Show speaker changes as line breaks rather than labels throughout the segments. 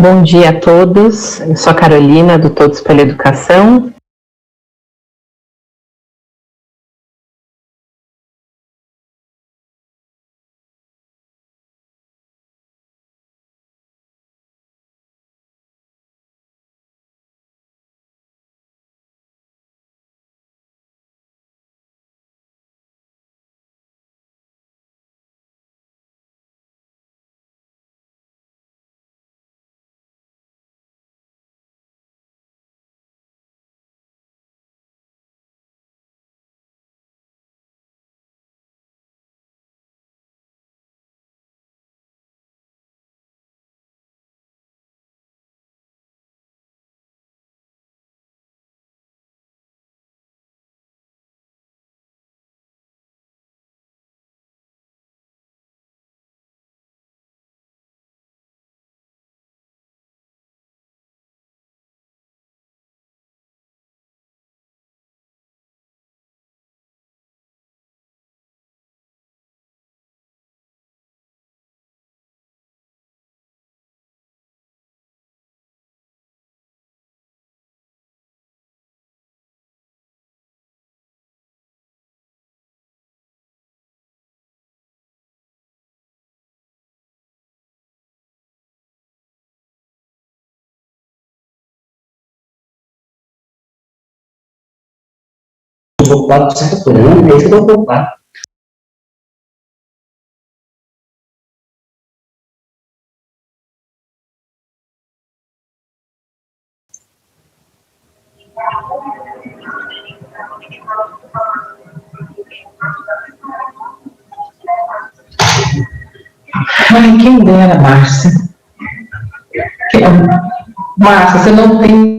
Bom dia a todos, eu sou a Carolina, do Todos pela Educação.
Preocupado com certa coisa, não é isso que eu estou preocupado. Ai, quem dera, Márcia. Márcia, você não tem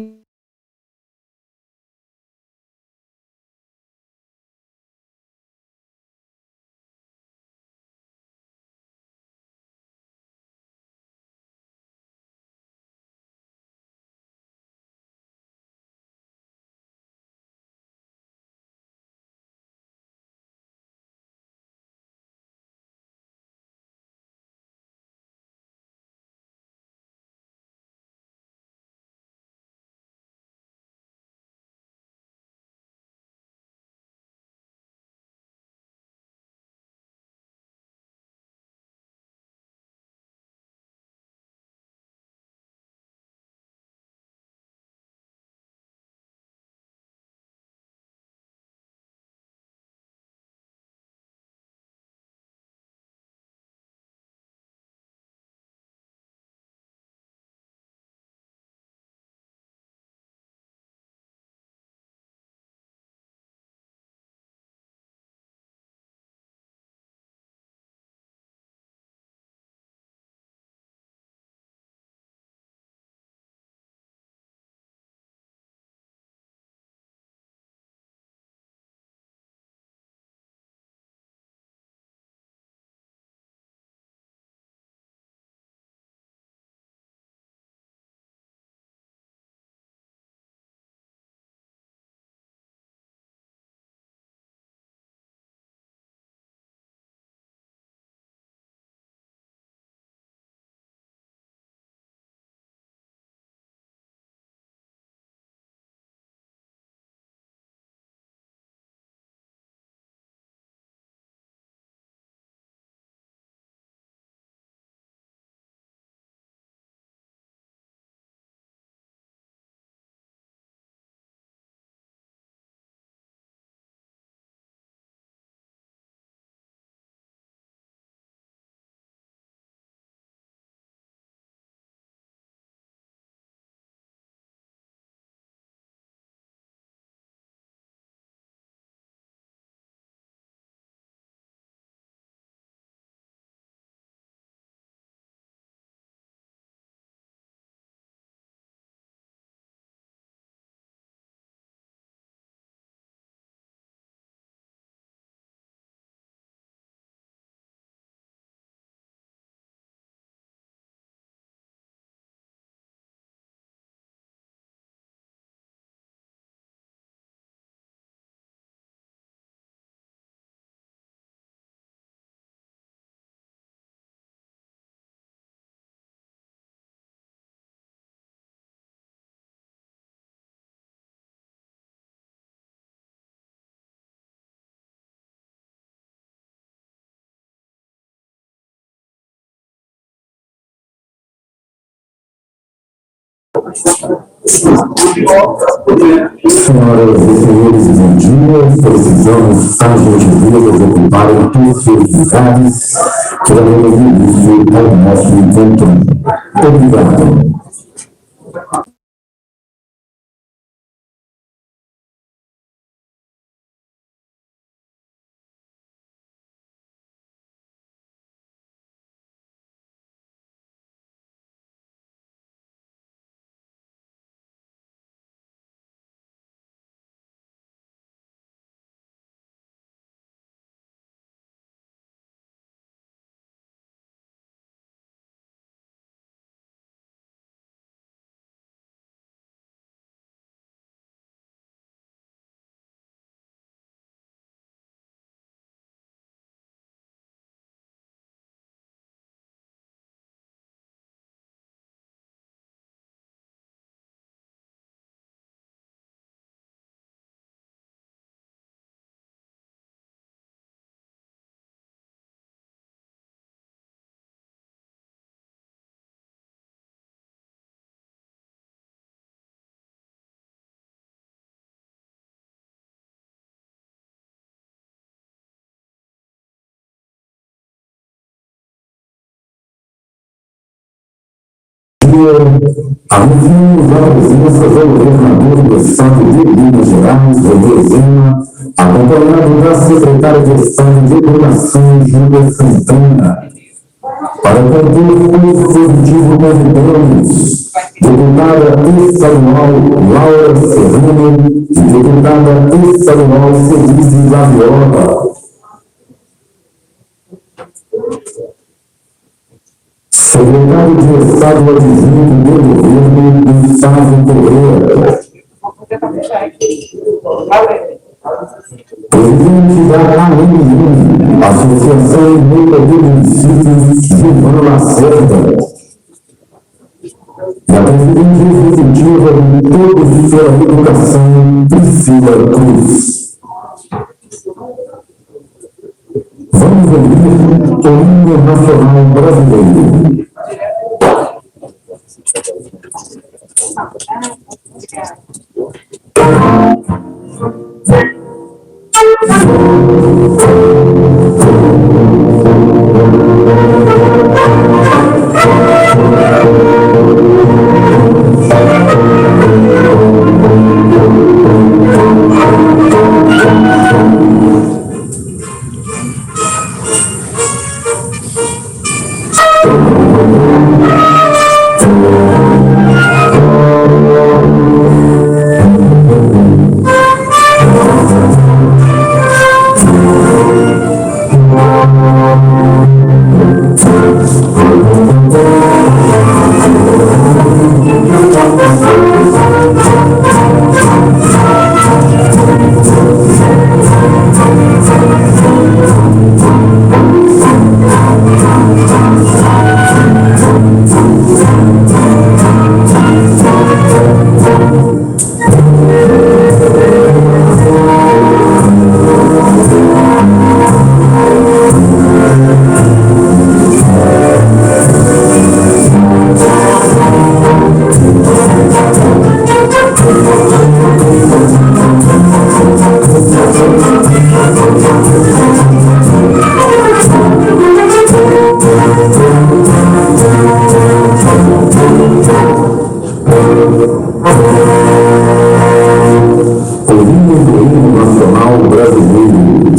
Senhoras e senhores, bom dia. Precisamos urgentemente ocuparem todos seus lugares para dar início ao nosso encontro. Obrigado. Anunciamos a presença do governador do Estado de Minas Gerais, René Zema, acompanhado da secretária de Estado de Educação, Júlia Santana. Para compor o positivo, convidamos deputada estadual Laura Serrano e deputada estadual Celise Laviola. Secretário de Estado adjunto do Governo, Gustavo Correia. Presidente da ANM, Associação Única de Municípios, Gilmar Lacerda. E a presidente executiva de Todos pela Educação, Priscila Cruz. Vamos ouvir o hino nacional brasileiro.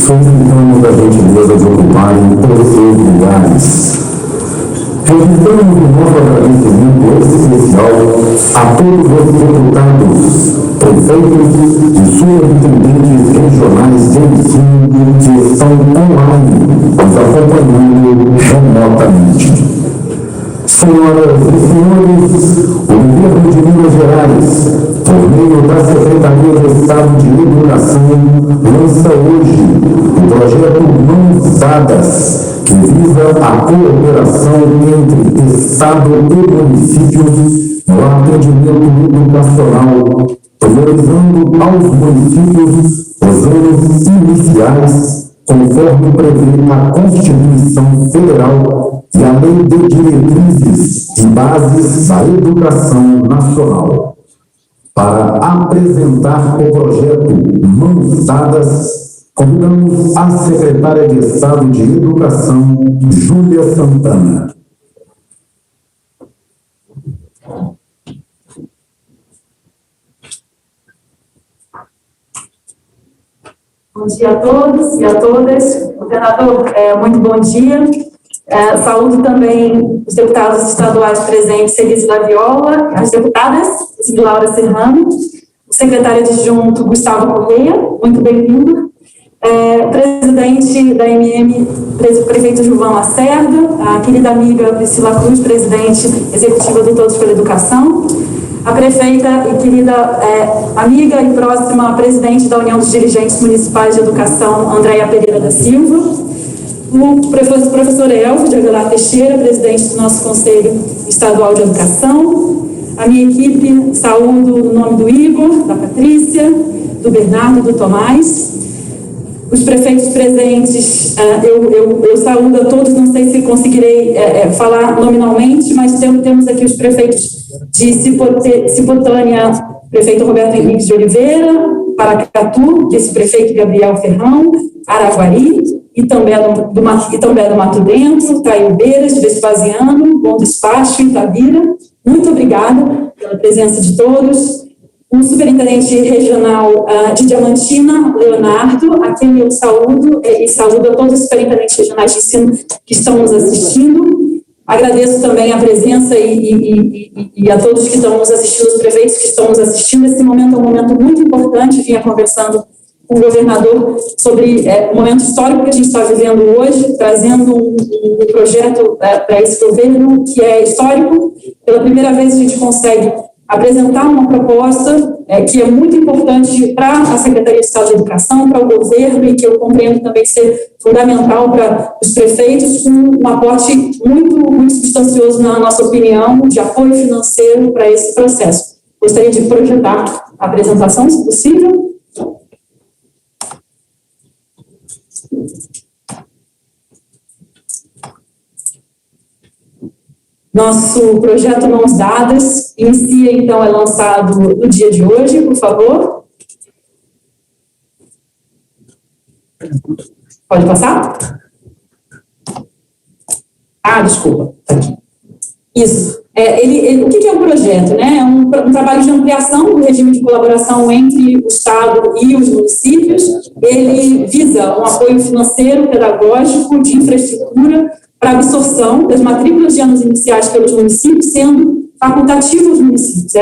Solicitamos a gentileza de ocuparem todos os seus lugares. Registramos o nosso agradecimento especial a todos os deputados, prefeitos e superintendentes regionais de ensino que estão online, nos acompanhando remotamente. Senhoras e senhores, o governo de Minas Gerais, por meio da Secretaria de Estado de Educação, lança hoje o projeto Mãos Dadas, que visa a cooperação entre Estado e municípios no atendimento educacional, priorizando aos municípios os anos iniciais, conforme prevê a Constituição Federal, e a Lei de Diretrizes e Bases da Educação Nacional, para apresentar o projeto Mãos Dadas, convidamos a secretária de Estado de Educação, Júlia Santana.
Bom dia a todos e a todas. Governador, muito bom dia. Saúdo também os deputados estaduais presentes, Elise Laviola, as deputadas, Laura Serrano, o secretário adjunto, Gustavo Correia, muito bem-vindo. O presidente da MM, prefeito Gilvão Lacerda, a querida amiga Priscila Cruz, presidente executiva do Todos pela Educação, a prefeita e querida amiga e próxima presidente da União dos Dirigentes Municipais de Educação, Andréia Pereira da Silva, o professor Elvio de Aguilar Teixeira, presidente do nosso Conselho Estadual de Educação, a minha equipe, saúdo no nome do Igor, da Patrícia, do Bernardo, do Tomás, os prefeitos presentes, eu saúdo a todos, não sei se conseguirei falar nominalmente, mas temos aqui os prefeitos de Cipotânia, prefeito Roberto Henrique de Oliveira, Paracatu, vice-prefeito Gabriel Ferrão, Araguari, Itambé do Mato Dentro, Taiobeiras, Vespasiano, Bom Despacho, Itabira. Muito obrigada pela presença de todos. O superintendente regional de Diamantina, Leonardo, a quem eu saúdo, e saúdo a todos os superintendentes regionais de ensino que estão nos assistindo. Agradeço também a presença e a todos que estão nos assistindo, os prefeitos que estão nos assistindo. Esse momento é um momento muito importante, vinha conversando com o governador sobre o momento histórico que a gente está vivendo hoje, trazendo um projeto para esse governo que é histórico. Pela primeira vez a gente consegue apresentar uma proposta que é muito importante para a Secretaria de Estado de Educação, para o governo, e que eu compreendo também ser fundamental para os prefeitos, com um aporte muito substancioso, na nossa opinião, de apoio financeiro para esse processo. Gostaria de projetar a apresentação, se possível. Nosso projeto Mãos Dadas inicia, então, é lançado no dia de hoje, por favor. Pode passar? Desculpa. Aqui. Isso. O que é um projeto? Né? É um trabalho de ampliação do regime de colaboração entre o Estado e os municípios. Ele visa um apoio financeiro, pedagógico, de infraestrutura, para absorção das matrículas de anos iniciais pelos municípios, sendo facultativo aos municípios.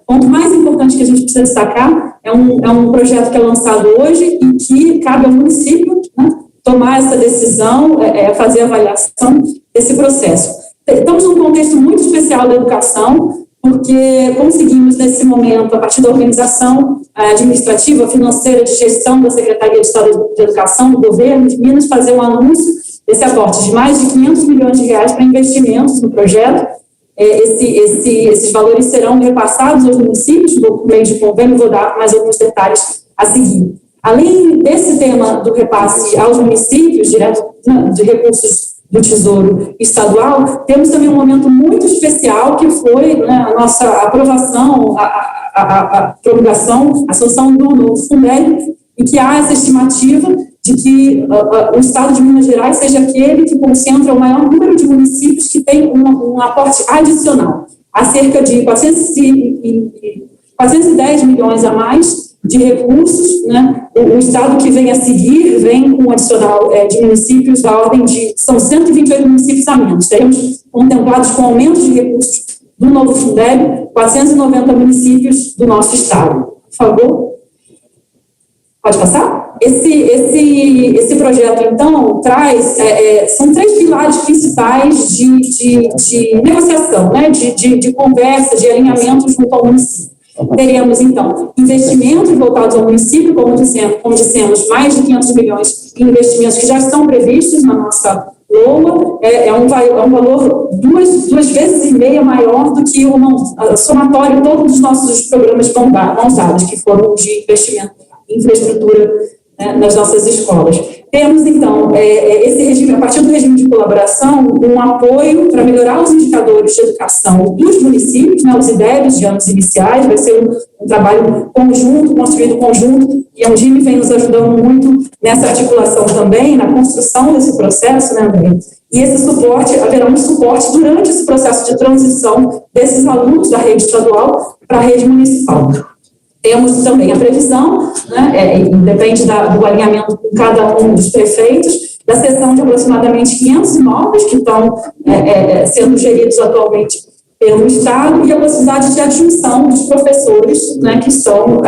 O ponto mais importante que a gente precisa destacar é um projeto que é lançado hoje e que cabe ao município, né, tomar essa decisão, fazer a avaliação desse processo. Estamos num contexto muito especial da educação, porque conseguimos, nesse momento, a partir da organização administrativa, financeira, de gestão da Secretaria de Estado de Educação, do governo de Minas, fazer um anúncio desse aporte de mais de 500 milhões de reais para investimentos no projeto. Esses valores serão repassados aos municípios por meio de convênio, vou dar mais alguns detalhes a seguir. Além desse tema do repasse aos municípios, direto de recursos do Tesouro Estadual, temos também um momento muito especial, que foi, né, a nossa aprovação, a promulgação, a sanção do Fundeb, e que há essa estimativa de que o Estado de Minas Gerais seja aquele que concentra o maior número de municípios que tem um aporte adicional, há cerca de 410 milhões a mais de recursos, né? O Estado que vem a seguir vem com um adicional de municípios da ordem de, são 128 municípios a menos, teremos contemplados com aumento de recursos do novo Fundeb, 490 municípios do nosso Estado. Por favor. Pode passar? Esse projeto, então, traz, são 3 pilares principais de negociação, né, de conversa, de alinhamento junto ao município. Teremos, então, investimentos voltados ao município, como dissemos, mais de 500 milhões em investimentos que já estão previstos na nossa LOA, é um valor 2,5 vezes maior do que o somatório de todos os nossos programas Mãos Dadas, que foram de investimento em infraestrutura, né, nas nossas escolas. Temos, então, esse regime, a partir do regime de colaboração, um apoio para melhorar os indicadores de educação dos municípios, né, os IDEBs de anos iniciais, vai ser um trabalho conjunto, construído conjunto, e a Undime vem nos ajudando muito nessa articulação também, na construção desse processo, né, André? E esse suporte, haverá um suporte durante esse processo de transição desses alunos da rede estadual para a rede municipal. Temos também a previsão, né, depende do alinhamento com cada um dos prefeitos, da cessão de aproximadamente 500 imóveis que estão sendo geridos atualmente pelo Estado e a possibilidade de adjunção dos professores, né, que estão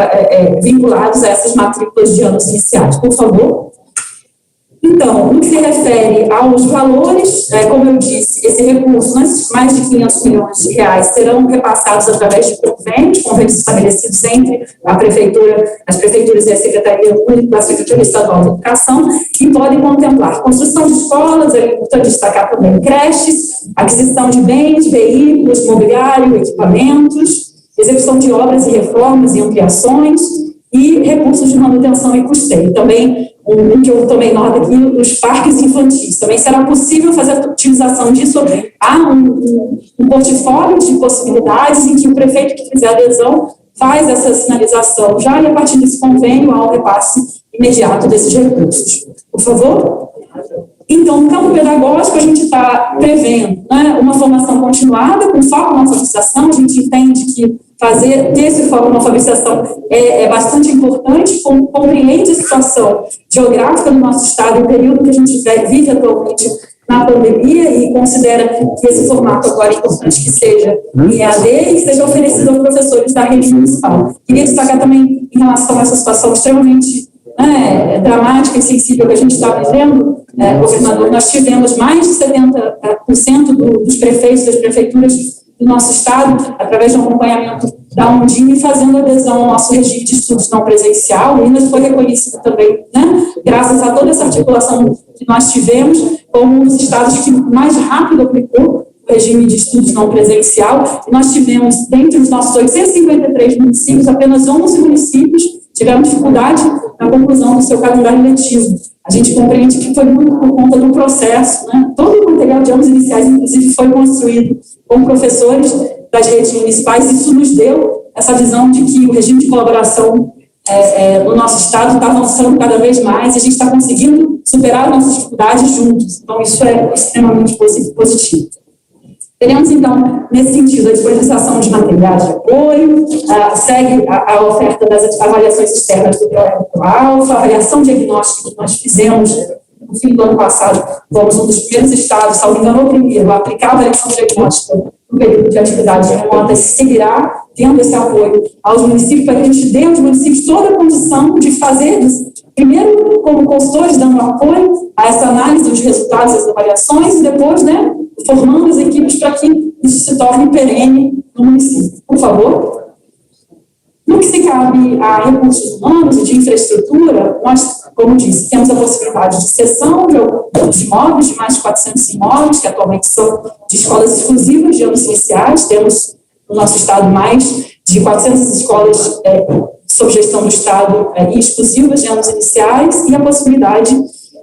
vinculados a essas matrículas de anos iniciais. Por favor. Então, no que se refere aos valores, como eu disse, esse recurso, mais de 500 milhões de reais, serão repassados através de convênios estabelecidos entre a Prefeitura, as Prefeituras e a Secretaria Única da Secretaria Estadual de Educação, que podem contemplar construção de escolas, é importante destacar também creches, aquisição de bens, veículos, mobiliário, equipamentos, execução de obras e reformas e ampliações, e recursos de manutenção e custeio. Também, que eu tomei nota aqui, os parques infantis. Também será possível fazer a utilização disso. Há um portfólio de possibilidades em que o prefeito que fizer adesão faz essa sinalização já, e a partir desse convênio há o repasse imediato desses recursos. Por favor? Então, no campo pedagógico, a gente está prevendo, né, uma formação continuada, com foco na alfabetização. A gente entende que ter esse foco na alfabetização é bastante importante, compreende a situação geográfica do nosso estado, o período que a gente vive atualmente na pandemia, e considera que esse formato agora é importante que seja em EAD e seja oferecido aos professores da rede municipal. Queria destacar também, em relação a essa situação extremamente dramática e sensível que a gente está vivendo, governador, nós tivemos mais de 70% dos prefeitos, das prefeituras do nosso estado, através de um acompanhamento da Undime, fazendo adesão ao nosso regime de estudos não presencial. O Minas foi reconhecido também, né, graças a toda essa articulação que nós tivemos, como um dos estados que mais rápido aplicou o regime de estudos não presencial. E nós tivemos, dentre os nossos 853 municípios, apenas 11 municípios tiveram dificuldade na conclusão do seu calendário letivo. A gente compreende que foi muito por conta do processo, né? Todo o material de anos iniciais, inclusive, foi construído com professores das redes municipais. Isso nos deu essa visão de que o regime de colaboração no nosso estado está avançando cada vez mais, e a gente está conseguindo superar nossas dificuldades juntos. Então, isso é extremamente positivo. Teremos, então, nesse sentido, a disponibilização de materiais de apoio, segue a oferta das avaliações externas do Alfa, a avaliação diagnóstica que nós fizemos no fim do ano passado. Fomos um dos primeiros estados, salvo engano, o primeiro, a aplicar a avaliação diagnóstica no período de atividades remotas, e seguirá tendo esse apoio aos municípios, para que a gente dê aos municípios toda a condição de fazer, primeiro, como consultores, dando apoio a essa análise dos resultados das avaliações, e depois, né, formando as equipes para que isso se torne perene no município. Por favor. No que se cabe a recursos humanos e de infraestrutura, nós, como disse, temos a possibilidade de cessão de imóveis, de mais de 400 imóveis, que atualmente são de escolas exclusivas de anos iniciais. Temos no nosso estado mais de 400 escolas sob gestão do estado e exclusivas de anos iniciais, e a possibilidade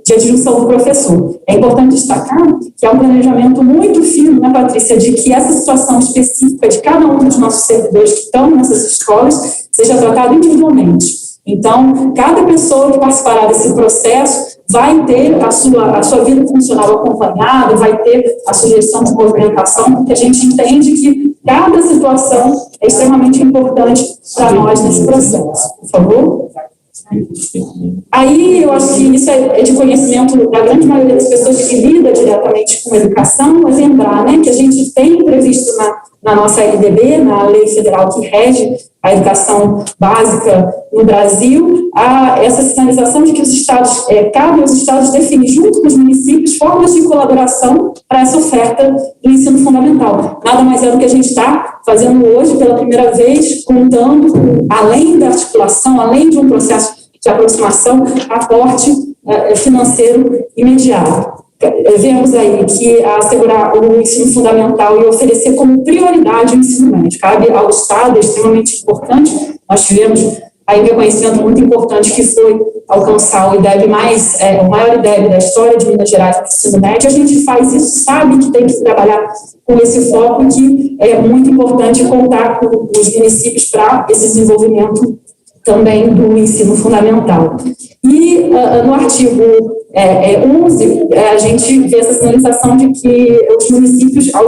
de adjunção do professor. É importante destacar que há um planejamento muito firme, né, Patrícia, de que essa situação específica de cada um dos nossos servidores que estão nessas escolas seja tratada individualmente. Então, cada pessoa que participará desse processo vai ter a sua vida funcional acompanhada, vai ter a sugestão de movimentação, porque a gente entende que cada situação é extremamente importante para nós nesse processo. Por favor. Aí, eu acho que isso é de conhecimento da grande maioria das pessoas que lida diretamente com educação, mas lembrar, né, que a gente tem previsto na nossa LDB, na lei federal que rege a educação básica no Brasil, essa sinalização de que os estados, cabe aos estados definir, junto com os municípios, formas de colaboração para essa oferta do ensino fundamental. Nada mais é do que a gente está fazendo hoje, pela primeira vez, contando, além da articulação, além de um processo de aproximação, aporte financeiro imediato. Vemos aí que assegurar o ensino fundamental e oferecer como prioridade o ensino médio. Cabe ao Estado, é extremamente importante. Nós tivemos aí um reconhecimento muito importante que foi alcançar o IDEB o maior IDEB da história de Minas Gerais no ensino médio. A gente faz isso, sabe que tem que trabalhar com esse foco, que é muito importante contar com os municípios para esse desenvolvimento também do ensino fundamental. E no artigo 11, a gente vê essa sinalização de que aos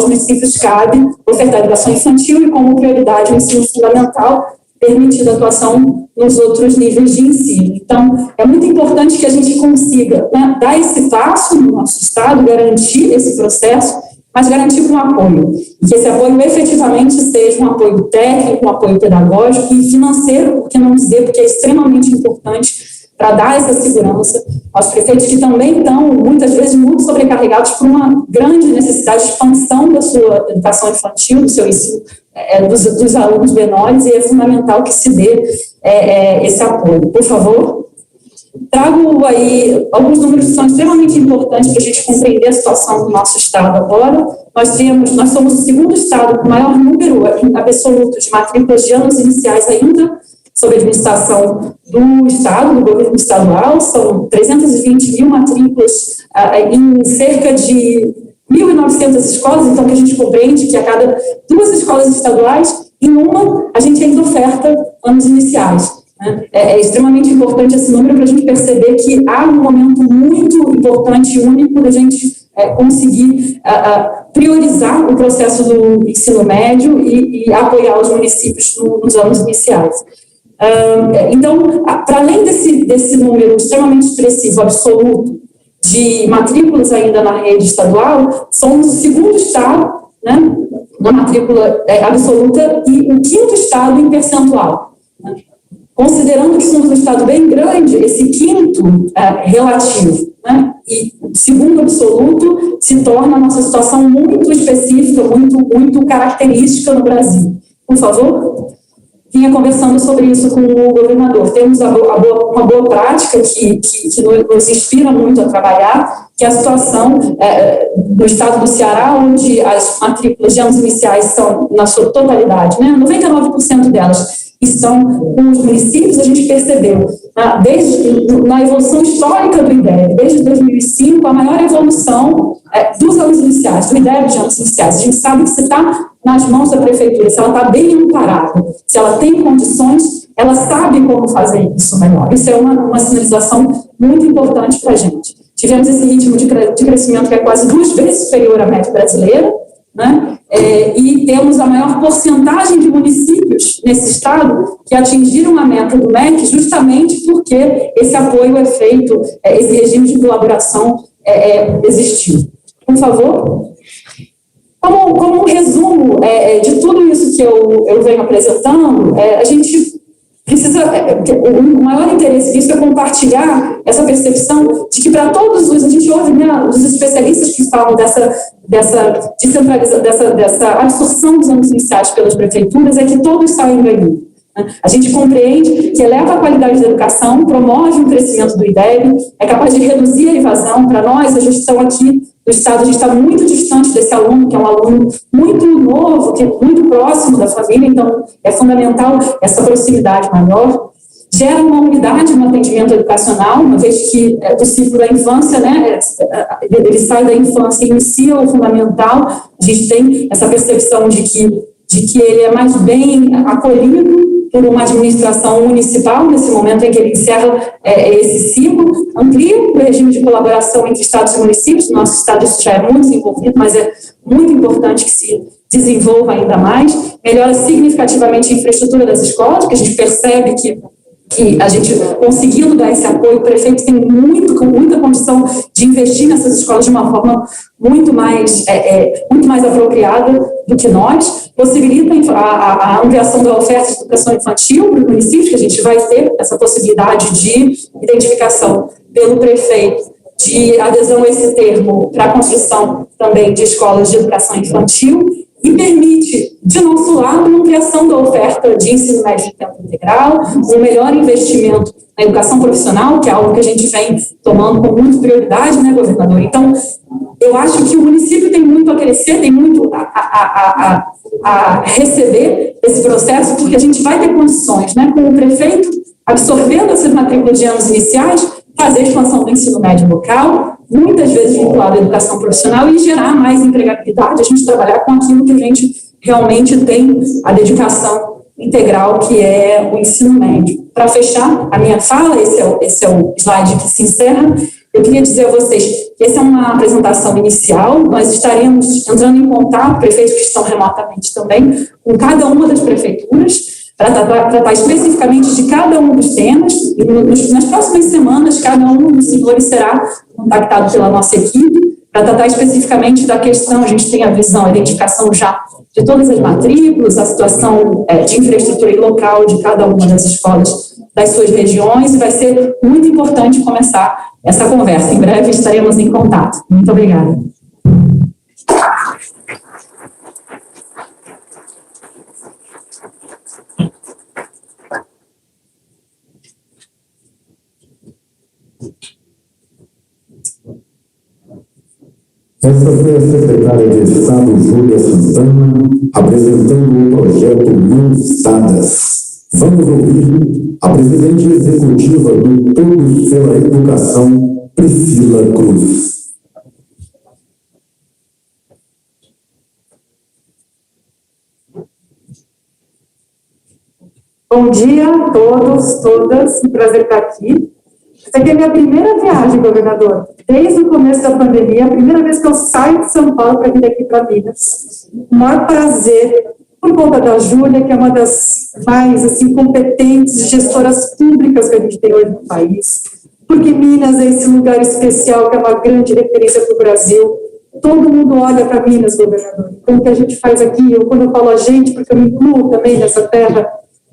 municípios cabe ofertar educação infantil e, como prioridade, o ensino fundamental, permitindo a atuação nos outros níveis de ensino. Então, é muito importante que a gente consiga, né, dar esse passo no nosso Estado, garantir esse processo, mas garantir com apoio. E que esse apoio efetivamente seja um apoio técnico, um apoio pedagógico e financeiro, por que não dizer, porque é extremamente importante para dar essa segurança aos prefeitos, que também estão, muitas vezes, muito sobrecarregados por uma grande necessidade de expansão da sua educação infantil, do seu ensino, dos alunos menores, e é fundamental que se dê esse apoio. Por favor. Trago aí alguns números que são extremamente importantes para a gente compreender a situação do nosso Estado agora. Nós somos o segundo Estado com maior número absoluto de matrículas de anos iniciais ainda, sob a administração do Estado, do governo estadual. São 320 mil matrículas em cerca de 1.900 escolas, então que a gente compreende que a cada 2 escolas estaduais, em uma, a gente ainda oferta anos iniciais. É extremamente importante esse número para a gente perceber que há um momento muito importante e único da gente conseguir priorizar o processo do ensino médio e apoiar os municípios nos anos iniciais. Então, para além desse número extremamente expressivo, absoluto, de matrículas ainda na rede estadual, somos o segundo estado, né, na matrícula absoluta e o quinto estado em percentual. Né? Considerando que somos um estado bem grande, esse quinto relativo, né, e segundo absoluto, se torna a nossa situação muito específica, muito característica no Brasil. Por favor. Vinha conversando sobre isso com o governador. Temos uma boa prática que nos inspira muito a trabalhar, que é a situação no estado do Ceará, onde as matrículas de anos iniciais são, na sua totalidade, né, 99% delas estão com os municípios. A gente percebeu, na evolução histórica do IDEB, desde 2005, a maior evolução dos anos iniciais, do IDEB de anos iniciais. A gente sabe que se está nas mãos da prefeitura, se ela está bem amparada, se ela tem condições, ela sabe como fazer isso melhor. Isso é uma sinalização muito importante para a gente. Tivemos esse ritmo de crescimento que é quase 2 vezes superior à média brasileira, né? E temos a maior porcentagem de municípios nesse estado que atingiram a meta do MEC justamente porque esse apoio é feito, esse regime de colaboração existiu. Por favor. Como um resumo de tudo isso que eu venho apresentando, a gente precisa, o maior interesse disso é compartilhar essa percepção de que para todos a gente ouve, né, os especialistas que falam dessa absorção dos anos iniciais pelas prefeituras, é que todos saem ganhando. A gente compreende que eleva a qualidade da educação, promove o crescimento do IDEB, é capaz de reduzir a evasão. Para nós, a gestão aqui do Estado, a gente está muito distante desse aluno, que é um aluno muito novo, que é muito próximo da família, então é fundamental essa proximidade maior. Gera uma unidade no atendimento educacional, uma vez que do ciclo da infância, né, ele sai da infância e inicia o fundamental. A gente tem essa percepção de que ele é mais bem acolhido por uma administração municipal, nesse momento em que ele encerra esse ciclo, amplia o regime de colaboração entre estados e municípios. No nosso estado isso já é muito desenvolvido, mas é muito importante que se desenvolva ainda mais, melhora significativamente a infraestrutura das escolas, porque a gente percebe que a gente, conseguindo dar esse apoio, o prefeito tem muita condição de investir nessas escolas de uma forma muito mais apropriada do que nós, possibilita a ampliação da oferta de educação infantil para os municípios, que a gente vai ter essa possibilidade de identificação pelo prefeito, de adesão a esse termo para a construção também de escolas de educação infantil, e permite, de nosso lado, uma ampliação da oferta de ensino médio de tempo integral, um melhor investimento na educação profissional, que é algo que a gente vem tomando com muita prioridade, né, governador? Então, eu acho que o município tem muito a crescer, tem muito a receber esse processo, porque a gente vai ter condições, né, com o prefeito absorvendo essas matrículas de anos iniciais, fazer a expansão do ensino médio local, muitas vezes vinculado à educação profissional, e gerar mais empregabilidade, a gente trabalhar com aquilo que a gente realmente tem a dedicação integral, que é o ensino médio. Para fechar a minha fala, esse é o slide que se encerra, eu queria dizer a vocês que essa é uma apresentação inicial, nós estaremos entrando em contato, prefeitos que estão remotamente também, com cada uma das prefeituras, para tratar especificamente de cada um dos temas, e nas próximas semanas, cada um dos senhores será contactado pela nossa equipe, para tratar especificamente da questão, a gente tem a visão, a identificação já de todas as matrículas, a situação de infraestrutura local de cada uma das escolas das suas regiões, e vai ser muito importante começar essa conversa. Em breve estaremos em contato. Muito obrigada.
Essa foi a secretária de Estado, Júlia Santana, apresentando o projeto Mãos. Vamos ouvir a presidente executiva do Todos pela Educação, Priscila Cruz.
Bom dia a todos, todas, um prazer estar aqui. Essa aqui é a minha primeira viagem, governador. Desde o começo da pandemia, a primeira vez que eu saio de São Paulo para vir aqui para Minas. O maior prazer, por conta da Júlia, que é uma das mais assim, competentes gestoras públicas que a gente tem hoje no país. Porque Minas é esse lugar especial, que é uma grande referência para o Brasil. Todo mundo olha para Minas, governador. Então, o que a gente faz aqui, quando eu falo a gente, porque eu me incluo também nessa terra,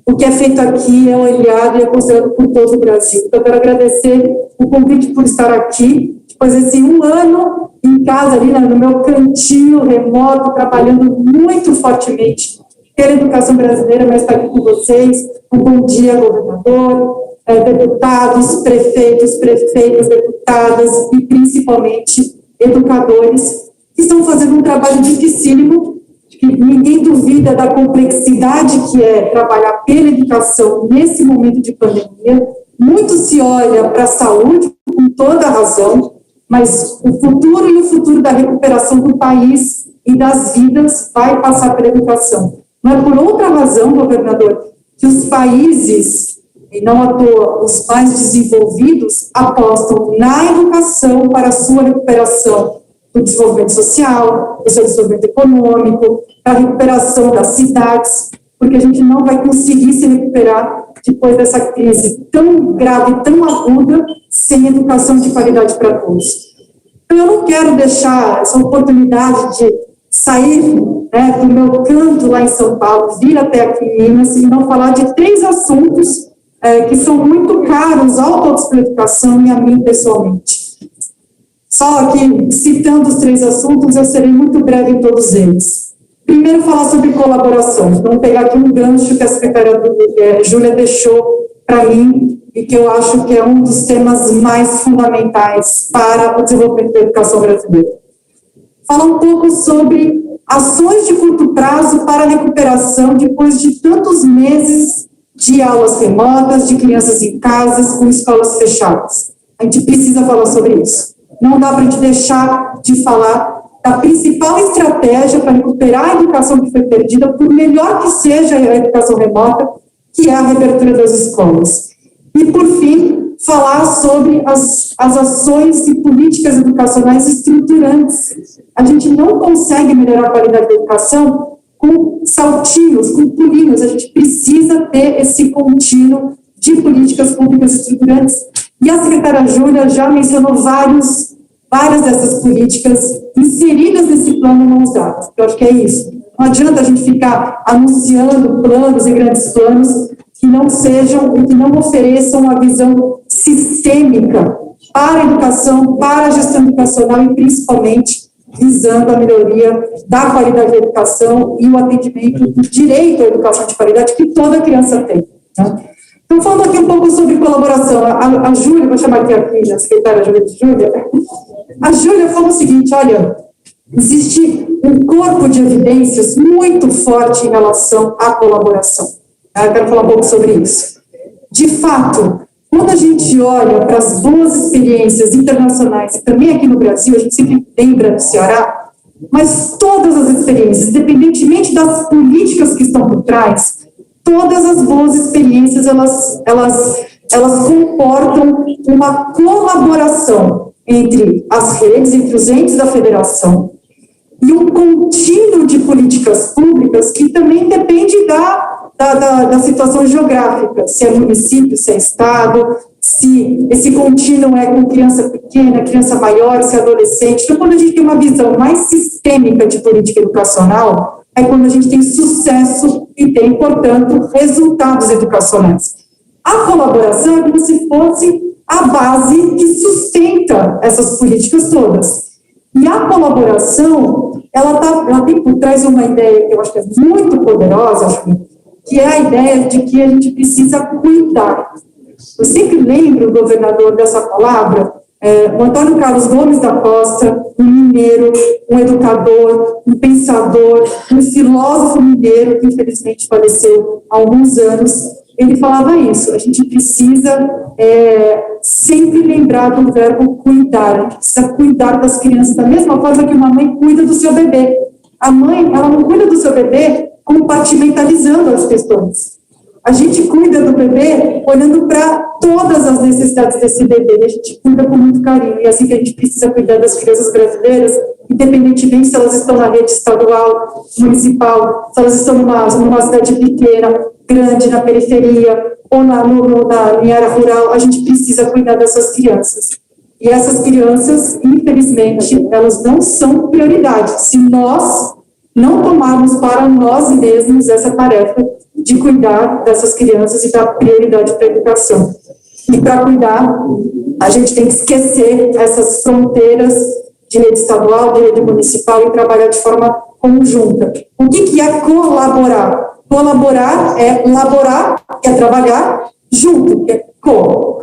o que é feito aqui é olhado e é considerado por todo o Brasil. Então, eu quero agradecer o convite por estar aqui, depois desse um ano em casa, ali no meu cantinho remoto, trabalhando muito fortemente pela educação brasileira, mas estar aqui com vocês. Um bom dia, governador, deputados, prefeitos, prefeitas, deputadas e, principalmente, educadores, que estão fazendo um trabalho dificílimo, que ninguém duvida da complexidade que é trabalhar pela educação nesse momento de pandemia. Muito se olha para a saúde, com toda a razão, mas o futuro da recuperação do país e das vidas vai passar pela educação. Não é por outra razão, governador, que os países, e não à toa, os mais desenvolvidos, apostam na educação para a sua recuperação do desenvolvimento social, do seu desenvolvimento econômico, da recuperação das cidades, porque a gente não vai conseguir se recuperar depois dessa crise tão grave, tão aguda, sem educação de qualidade para todos. Então, eu não quero deixar essa oportunidade de sair do meu canto lá em São Paulo, vir até aqui em Minas e não falar de 3 assuntos que são muito caros ao Todos pela Educação e a mim pessoalmente. Só aqui, citando os 3 assuntos, eu serei muito breve em todos eles. Primeiro, falar sobre colaboração. Vamos pegar aqui um gancho que a secretária Júlia deixou para mim e que eu acho que é um dos temas mais fundamentais para o desenvolvimento da educação brasileira. Falar um pouco sobre ações de curto prazo para a recuperação depois de tantos meses de aulas remotas, de crianças em casas, com escolas fechadas. A gente precisa falar sobre isso. Não dá para a gente deixar de falar da principal estratégia para recuperar a educação que foi perdida, por melhor que seja a educação remota, que é a reabertura das escolas. E, por fim, falar sobre as ações e políticas educacionais estruturantes. A gente não consegue melhorar a qualidade da educação com saltinhos, com pulinhos. A gente precisa ter esse contínuo de políticas públicas estruturantes. E a secretária Júlia já mencionou várias dessas políticas inseridas nesse plano Mãos Dadas. Eu acho que é isso. Não adianta a gente ficar anunciando planos e grandes planos que não sejam e que não ofereçam uma visão sistêmica para a educação, para a gestão educacional e, principalmente, visando a melhoria da qualidade da educação e o atendimento do direito à educação de qualidade que toda criança tem. Tá? Então, falando aqui um pouco sobre colaboração, a Júlia, vou chamar aqui a secretária Júlia, A Júlia falou o seguinte, olha, existe um corpo de evidências muito forte em relação à colaboração. Eu quero falar um pouco sobre isso. De fato, quando a gente olha para as boas experiências internacionais, e também aqui no Brasil, a gente sempre lembra do Ceará, mas todas as experiências, independentemente das políticas que estão por trás, todas as boas experiências, elas comportam uma colaboração entre as redes, entre os entes da federação, e um contínuo de políticas públicas que também depende da situação geográfica, se é município, se é estado, se esse contínuo é com criança pequena, criança maior, se é adolescente. Então, quando a gente tem uma visão mais sistêmica de política educacional, é quando a gente tem sucesso e tem, portanto, resultados educacionais. A colaboração é como se fosse a base que sustenta essas políticas todas. E a colaboração, ela tem por trás uma ideia que eu acho que é muito poderosa, que é a ideia de que a gente precisa cuidar. Eu sempre lembro, governador, dessa palavra, o Antônio Carlos Gomes da Costa, um mineiro, um educador, um pensador, um filósofo mineiro, que infelizmente faleceu há alguns anos, ele falava isso, a gente precisa sempre lembrar do verbo cuidar, a gente precisa cuidar das crianças da mesma forma que uma mãe cuida do seu bebê. A mãe, ela não cuida do seu bebê compartimentalizando as questões. A gente cuida do bebê olhando para todas as necessidades desse bebê, a gente cuida com muito carinho, e é assim que a gente precisa cuidar das crianças brasileiras, independentemente se elas estão na rede estadual, municipal, se elas estão numa cidade pequena, grande, na periferia, ou na área rural, a gente precisa cuidar dessas crianças. E essas crianças, infelizmente, elas não são prioridade. Se nós não tomarmos para nós mesmos essa tarefa de cuidar dessas crianças e dar prioridade para a educação. E para cuidar, a gente tem que esquecer essas fronteiras de rede estadual, de rede municipal e trabalhar de forma conjunta. O que é colaborar? Colaborar é laborar, que é trabalhar junto, que é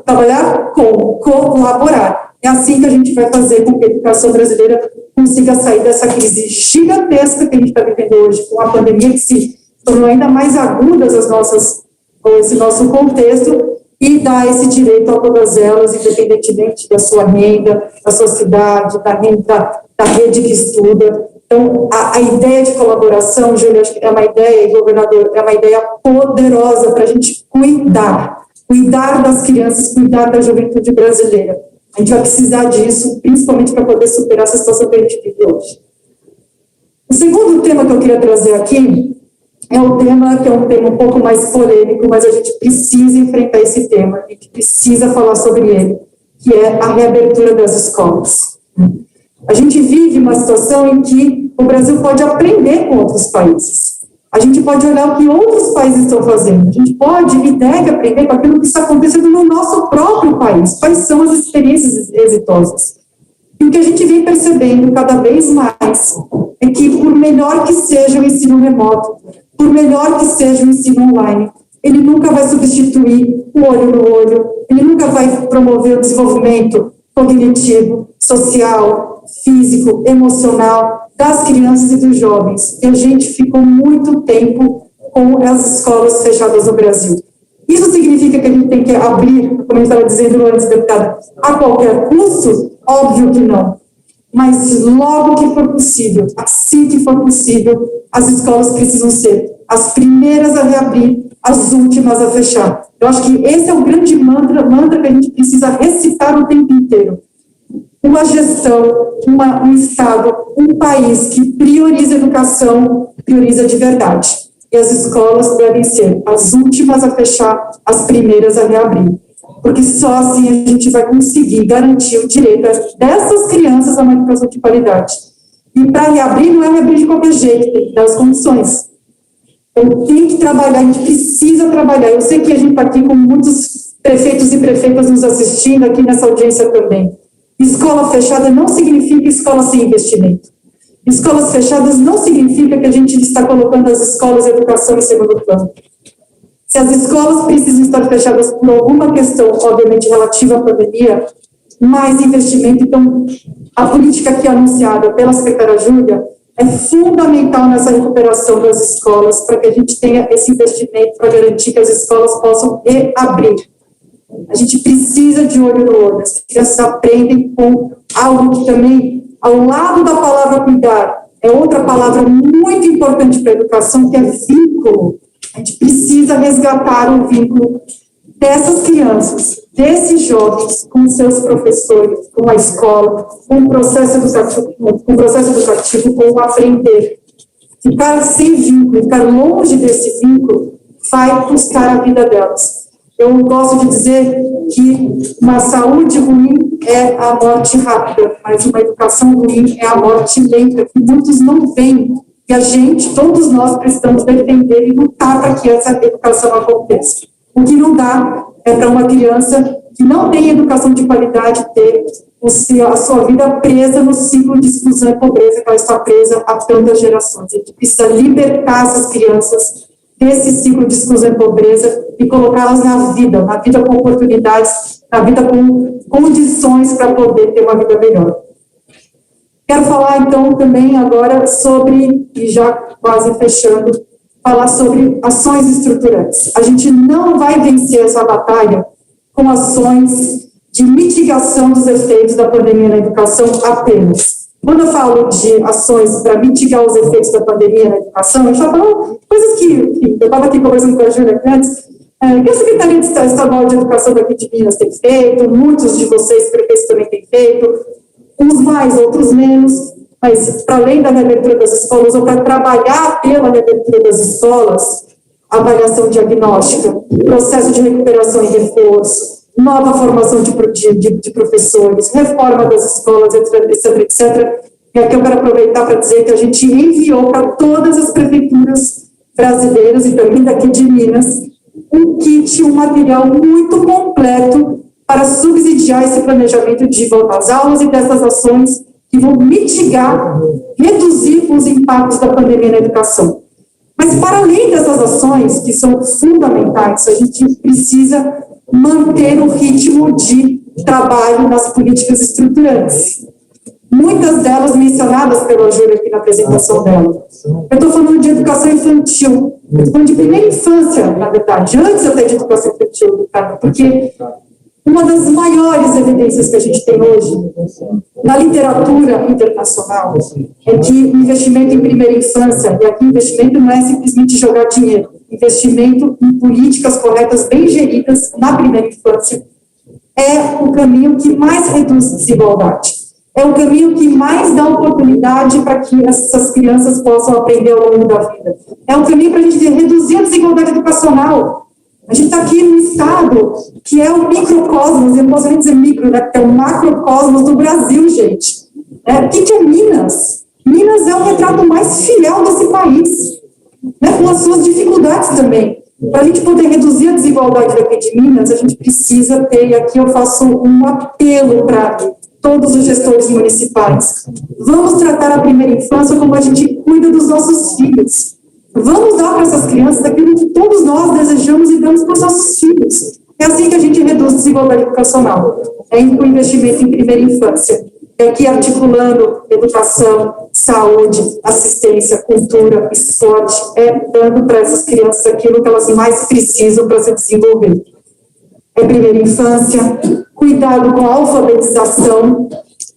trabalhar com, colaborar. É assim que a gente vai fazer com que a educação brasileira consiga sair dessa crise gigantesca que a gente está vivendo hoje, com a pandemia que se tornou ainda mais agudas esse nosso contexto, e dar esse direito a todas elas, independentemente da sua renda, da sua cidade, da rede que estuda. Então, a ideia de colaboração, Júlia, acho que é uma ideia, governador, é uma ideia poderosa para a gente cuidar das crianças, cuidar da juventude brasileira. A gente vai precisar disso, principalmente para poder superar essa situação que a gente vive hoje. O segundo tema que eu queria trazer aqui é um tema que é um tema um pouco mais polêmico, mas a gente precisa enfrentar esse tema, a gente precisa falar sobre ele, que é a reabertura das escolas. A gente vive uma situação em que o Brasil pode aprender com outros países. A gente pode olhar o que outros países estão fazendo. A gente pode e deve aprender com aquilo que está acontecendo no nosso próprio país. Quais são as experiências exitosas? E o que a gente vem percebendo cada vez mais é que, por melhor que seja o ensino remoto, por melhor que seja o ensino online, ele nunca vai substituir o olho no olho, ele nunca vai promover o desenvolvimento cognitivo, social, físico, emocional das crianças e dos jovens. E a gente ficou muito tempo com as escolas fechadas no Brasil. Isso significa que a gente tem que abrir, como eu estava dizendo antes, deputada, a qualquer custo? Óbvio que não. Mas logo que for possível, assim que for possível, as escolas precisam ser as primeiras a reabrir, as últimas a fechar. Eu acho que esse é o grande mantra que a gente precisa recitar o tempo inteiro. Uma gestão, um Estado, um país que prioriza a educação, prioriza de verdade. E as escolas devem ser as últimas a fechar, as primeiras a reabrir. Porque só assim a gente vai conseguir garantir o direito dessas crianças a uma educação de qualidade. E para reabrir, não é reabrir de qualquer jeito, tem que dar as condições. Então, tem que trabalhar, a gente precisa trabalhar. Eu sei que a gente está aqui com muitos prefeitos e prefeitas nos assistindo aqui nessa audiência também. Escola fechada não significa escola sem investimento. Escolas fechadas não significa que a gente está colocando as escolas e a educação em segundo plano. Se as escolas precisam estar fechadas por alguma questão, obviamente, relativa à pandemia, mais investimento. Então, a política aqui anunciada pela secretária Júlia é fundamental nessa recuperação das escolas, para que a gente tenha esse investimento para garantir que as escolas possam reabrir. A gente precisa de olho no olho. As crianças aprendem com algo que também, ao lado da palavra cuidar, é outra palavra muito importante para a educação, que é vínculo. A gente precisa resgatar o vínculo dessas crianças, desses jovens, com seus professores, com a escola, com o processo educativo, com o aprender. Ficar sem vínculo, ficar longe desse vínculo, vai custar a vida delas. Eu gosto de dizer que uma saúde ruim é a morte rápida, mas uma educação ruim é a morte lenta, que muitos não veem. E a gente, todos nós, precisamos defender e lutar para que essa educação aconteça. O que não dá é para uma criança que não tem educação de qualidade ter a sua vida presa no ciclo de exclusão e pobreza que ela está presa há tantas gerações. A gente precisa libertar essas crianças desse ciclo de exclusão e pobreza e colocá-las na vida com oportunidades, na vida com condições para poder ter uma vida melhor. Quero falar, então, também agora sobre, e já quase fechando, falar sobre ações estruturantes. A gente não vai vencer essa batalha com ações de mitigação dos efeitos da pandemia na educação apenas. Quando eu falo de ações para mitigar os efeitos da pandemia na educação, eu já falo coisas que eu estava aqui conversando com a Júlia antes, que a Secretaria Estadual de Educação daqui de Minas tem feito, muitos de vocês, prefeitos, também têm feito, uns mais, outros menos, mas para além da reabertura das escolas, ou para trabalhar pela reabertura das escolas, avaliação diagnóstica, processo de recuperação e reforço, nova formação de professores, reforma das escolas, etc. E aqui eu quero aproveitar para dizer que a gente enviou para todas as prefeituras brasileiras e também daqui de Minas um kit, um material muito completo para subsidiar esse planejamento de volta às aulas e dessas ações que vão mitigar, reduzir os impactos da pandemia na educação. Mas, para além dessas ações, que são fundamentais, a gente precisa manter o ritmo de trabalho nas políticas estruturantes. Muitas delas mencionadas pela Júlia aqui na apresentação dela. Eu estou falando de educação infantil, eu estou falando de primeira infância, na verdade, antes até de educação infantil, porque uma das maiores evidências que a gente tem hoje na literatura internacional é que o investimento em primeira infância, e aqui investimento não é simplesmente jogar dinheiro, investimento em políticas corretas, bem geridas na primeira infância, é o caminho que mais reduz desigualdade. É o caminho que mais dá oportunidade para que essas crianças possam aprender ao longo da vida. É o caminho para a gente reduzir a desigualdade educacional. A gente está aqui num estado que é o microcosmos, eu não posso nem dizer micro, né, porque é o macrocosmos do Brasil, gente. O que é Minas? Minas é o retrato mais fiel desse país, né, com as suas dificuldades também. Para a gente poder reduzir a desigualdade daqui de Minas, a gente precisa ter, e aqui eu faço um apelo para todos os gestores municipais. Vamos tratar a primeira infância como a gente cuida dos nossos filhos. Vamos dar para essas crianças aquilo que todos nós desejamos e damos para os nossos filhos. É assim que a gente reduz a desigualdade educacional. É com o investimento em primeira infância. É aqui articulando educação, saúde, assistência, cultura, esporte, dando para essas crianças aquilo que elas mais precisam para se desenvolver. É primeira infância, cuidado com a alfabetização.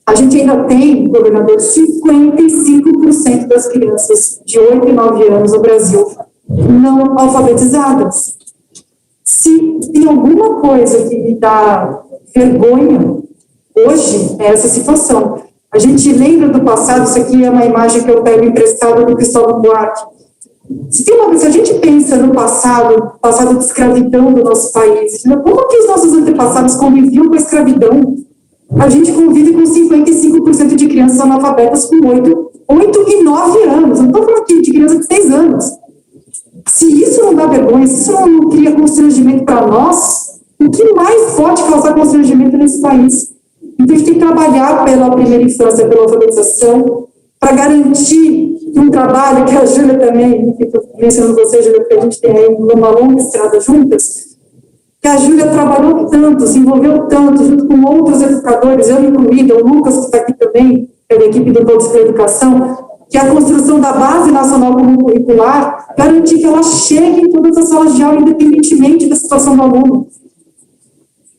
A gente ainda tem, governador, 55% das crianças de 8 e 9 anos no Brasil não alfabetizadas. Se tem alguma coisa que me dá vergonha, hoje, é essa situação. A gente lembra do passado, isso aqui é uma imagem que eu pego emprestada do Cristóvão Buarque. Se a gente pensa no passado de escravidão do nosso país, como que os nossos antepassados conviviam com a escravidão? A gente convive com 55% de crianças analfabetas com 8 e 9 anos. Não estou falando aqui de criança de 6 anos. Se isso não dá vergonha, se isso não cria constrangimento para nós, o que mais pode causar constrangimento nesse país? Então, a gente tem que trabalhar pela primeira infância, pela alfabetização, para garantir que um trabalho que a Júlia também, que estou mencionando você, Júlia, porque a gente tem aí uma longa estrada juntas, que a Júlia trabalhou tanto, se envolveu tanto, junto com outros educadores, eu incluída, o Lucas, que está aqui também, também, que é da equipe do Todos pela Educação, que é a construção da Base Nacional Comum Curricular, garantir que ela chegue em todas as salas de aula, independentemente da situação do aluno.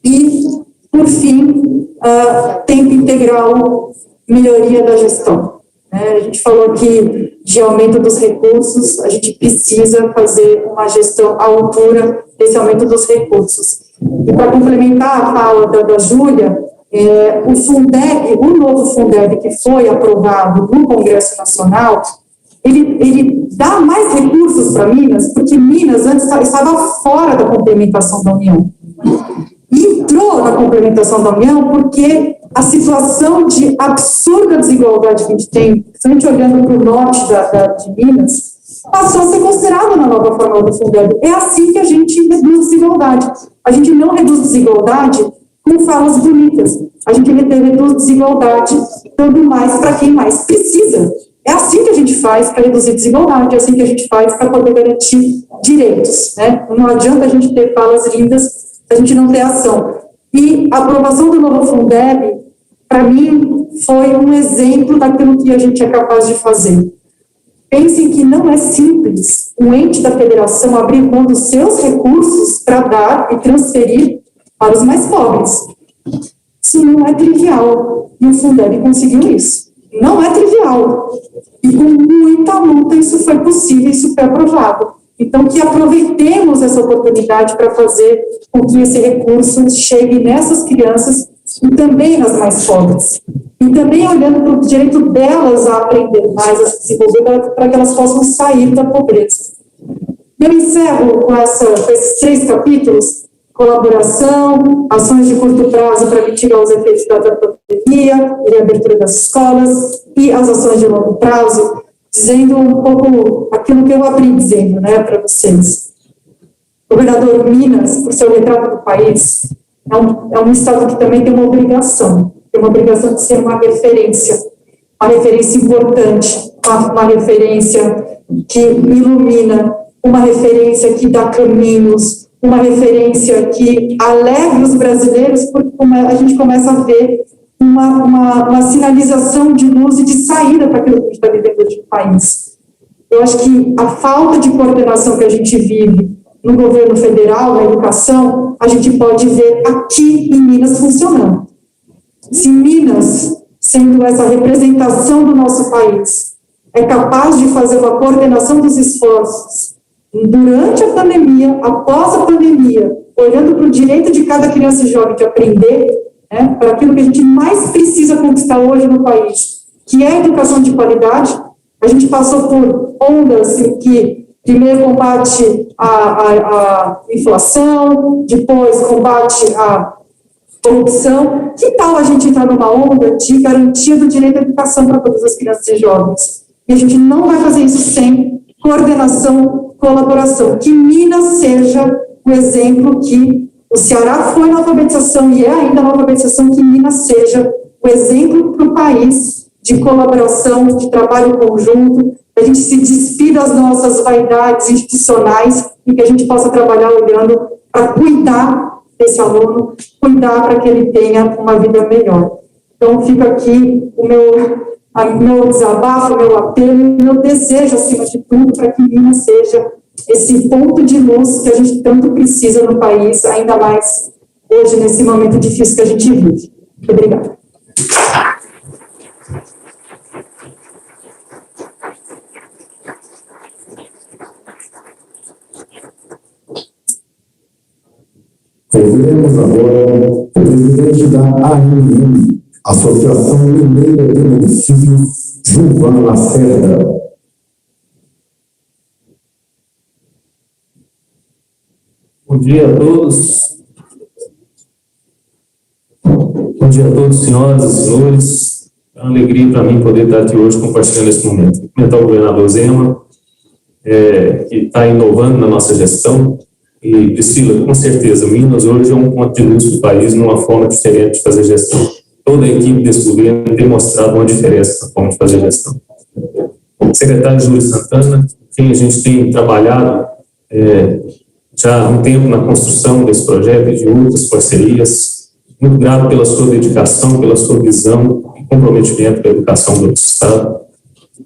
E, por fim, tempo integral, melhoria da gestão. A gente falou aqui de aumento dos recursos, a gente precisa fazer uma gestão à altura desse aumento dos recursos. E para complementar a fala da Júlia, o Fundeb, o novo Fundeb que foi aprovado no Congresso Nacional, ele dá mais recursos para Minas, porque Minas antes estava fora da complementação da União. E entrou na complementação da União porque a situação de absurda desigualdade que a gente tem, principalmente olhando para o norte de Minas, passou a ser considerada na nova forma do Fundeb. É assim que a gente reduz desigualdade. A gente não reduz desigualdade com falas bonitas. A gente reduz desigualdade dando mais para quem mais precisa. É assim que a gente faz para reduzir desigualdade, é assim que a gente faz para poder garantir direitos. Não adianta a gente ter falas lindas se a gente não ter ação. E a aprovação do novo Fundeb, para mim, foi um exemplo daquilo que a gente é capaz de fazer. Pensem que não é simples um ente da federação abrir mão dos seus recursos para dar e transferir para os mais pobres. Isso não é trivial, e o Fundeb conseguiu isso. Não é trivial, e com muita luta isso foi possível, isso foi aprovado. Então, que aproveitemos essa oportunidade para fazer com que esse recurso chegue nessas crianças e também nas mais pobres. E também olhando para o direito delas a aprender mais, a se desenvolver, para que elas possam sair da pobreza. Eu encerro com esses 3 capítulos: colaboração, ações de curto prazo para mitigar os efeitos da pandemia e a abertura das escolas, e as ações de longo prazo, dizendo um pouco aquilo que eu abri dizendo, para vocês. Governador, Minas, por seu retrato do país, é um estado que também tem uma obrigação de ser uma referência importante, uma referência que ilumina, uma referência que dá caminhos, uma referência que alegra os brasileiros, porque a gente começa a ver uma sinalização de luz e de saída para aquilo que a gente está vivendo hoje no país. Eu acho que a falta de coordenação que a gente vive no governo federal, na educação, a gente pode ver aqui em Minas funcionando. Se Minas, sendo essa representação do nosso país, é capaz de fazer uma coordenação dos esforços durante a pandemia, após a pandemia, olhando para o direito de cada criança e jovem de aprender, para aquilo que a gente mais precisa conquistar hoje no país, que é a educação de qualidade. A gente passou por ondas em que primeiro combate a inflação, depois combate a corrupção. Que tal a gente entrar numa onda de garantia do direito à educação para todas as crianças e jovens? E a gente não vai fazer isso sem coordenação, colaboração. Que Minas seja o exemplo que o Ceará foi na alfabetização e é ainda na alfabetização, que Minas seja o exemplo para o país de colaboração, de trabalho conjunto, que a gente se despida das nossas vaidades institucionais e que a gente possa trabalhar olhando para cuidar desse aluno, cuidar para que ele tenha uma vida melhor. Então, fica aqui o meu desabafo, o meu apelo, o meu desejo, acima de tudo, para que Minas seja esse ponto de luz que a gente tanto precisa no país, ainda mais hoje, nesse momento difícil que a gente vive. Muito obrigada.
Ouviremos agora o presidente da AMM, Associação Mineira de Municípios, Gilvan Lacerda.
Bom dia a todos. Bom dia a todos, senhoras e senhores. É uma alegria para mim poder estar aqui hoje compartilhando esse momento. Cumprimentar o governador Zema, que está inovando na nossa gestão. E, Priscila, com certeza, Minas hoje é um ponto de luz do país numa forma diferente de fazer gestão. Toda a equipe desse governo tem mostrado uma diferença na forma de fazer gestão. O secretário Júlio Santana, quem a gente tem trabalhado já há um tempo na construção desse projeto e de outras parcerias, muito grato pela sua dedicação, pela sua visão, comprometimento com a educação do Estado,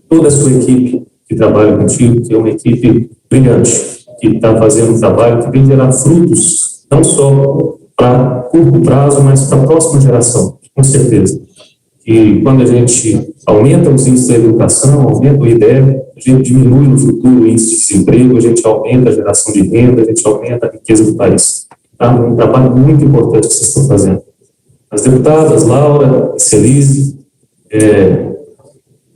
toda a sua equipe que trabalha contigo, que é uma equipe brilhante, que está fazendo um trabalho que vem gerar frutos, não só para curto prazo, mas para a próxima geração, com certeza. E quando a gente aumenta os índices da educação, aumenta o IDEB, a gente diminui no futuro o índice de desemprego, a gente aumenta a geração de renda, a gente aumenta a riqueza do país. Tá? Um trabalho muito importante que vocês estão fazendo. As deputadas Laura, Celise,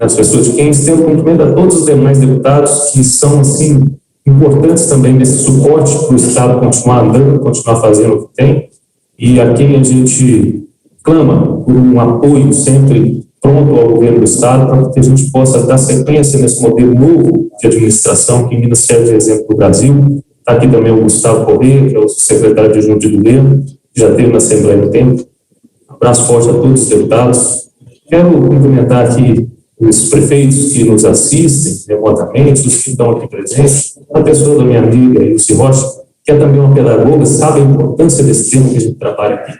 as pessoas de quem estendo cumprimento a todos os demais deputados que são, assim, importantes também nesse suporte para o Estado continuar andando, continuar fazendo o que tem, e a quem a gente clama por um apoio sempre pronto ao governo do Estado para que a gente possa dar sequência nesse modelo novo de administração que em Minas serve de exemplo para o Brasil. Está aqui também o Gustavo Corrêa, que é o secretário de Junto de Governo, que já esteve na Assembleia do Tempo. Um abraço forte a todos os deputados. Quero cumprimentar aqui os prefeitos que nos assistem remotamente, os que estão aqui presentes, a pessoa da minha amiga Ilse Rocha, que é também uma pedagoga, sabe a importância desse tema que a gente trabalha aqui.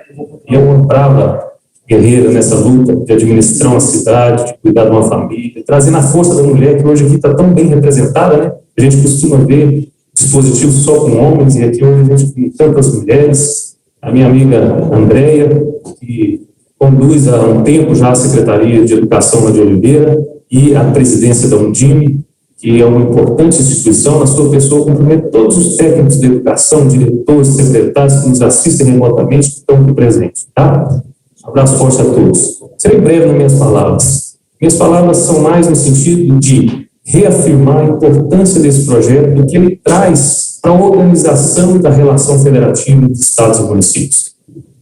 E é uma brava guerreira nessa luta de administrar uma cidade, de cuidar de uma família, trazendo a força da mulher, que hoje aqui está tão bem representada, né? A gente costuma ver dispositivos só com homens, e aqui hoje a gente tem tantas mulheres. A minha amiga Andréia, que conduz há um tempo já a Secretaria de Educação lá de Oliveira, e a presidência da Undime, que é uma importante instituição. Na sua pessoa, cumprimento todos os técnicos de educação, diretores, secretários que nos assistem remotamente, que estão aqui presentes, tá? Um abraço forte a todos. Serei breve nas minhas palavras. Minhas palavras são mais no sentido de reafirmar a importância desse projeto, do que ele traz para a organização da relação federativa entre estados e municípios.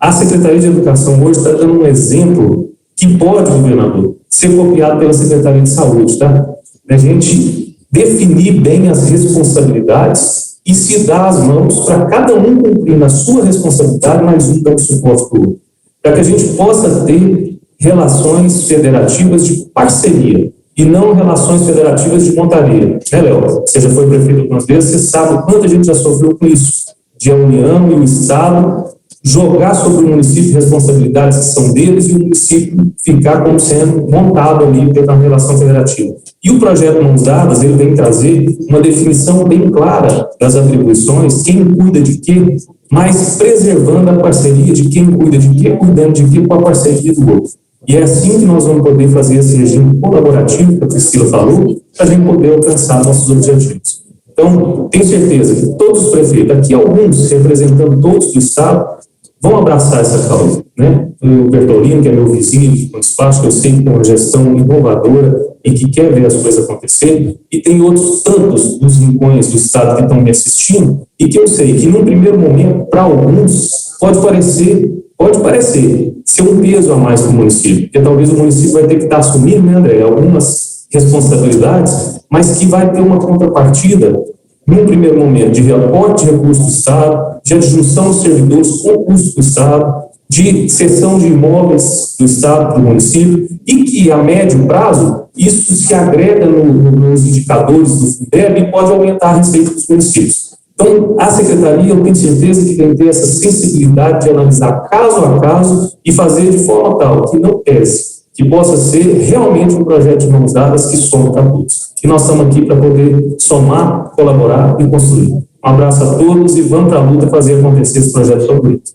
A Secretaria de Educação hoje está dando um exemplo que pode, governador, ser copiado pela Secretaria de Saúde, tá? A gente definir bem as responsabilidades e se dar as mãos para cada um cumprir na sua responsabilidade, mas um dando suporte para o outro. Para que a gente possa ter relações federativas de parceria e não relações federativas de montaria. Né, Léo? Você já foi prefeito algumas vezes, você sabe o quanto a gente já sofreu com isso, de a União e o Estado jogar sobre o município responsabilidades que são deles e o município ficar como sendo montado ali pela relação federativa. E o projeto Mãos Dadas, ele vem trazer uma definição bem clara das atribuições, quem cuida de quê, mas preservando a parceria de quem cuida de quê, cuidando de quê com a parceria do outro. E é assim que nós vamos poder fazer esse regime colaborativo que a Priscila falou, para a gente poder alcançar nossos objetivos. Então, tenho certeza que todos os prefeitos, aqui alguns representando todos do Estado, vão abraçar essa causa, né? O Bertolino, que é meu vizinho do espaço, que eu sei que tem uma gestão inovadora e que quer ver as coisas acontecerem, e tem outros tantos dos rincões do Estado que estão me assistindo, e que eu sei que, num primeiro momento, para alguns, pode parecer ser um peso a mais para o município, porque talvez o município vai ter que estar assumindo, né, André, algumas responsabilidades, mas que vai ter uma contrapartida num primeiro momento, de reaporte de recursos do Estado, de adjunção de servidores com custos do Estado, de cessão de imóveis do Estado para o município, e que, a médio prazo, isso se agrega nos indicadores do Fundeb e pode aumentar a receita dos municípios. Então, a Secretaria, eu tenho certeza que tem que ter essa sensibilidade de analisar caso a caso e fazer de forma tal que não pese, que possa ser realmente um projeto de mãos dadas que soma para todos. E nós estamos aqui para poder somar, colaborar e construir. Um abraço a todos e vamos para a luta fazer acontecer esse projeto tão bonito.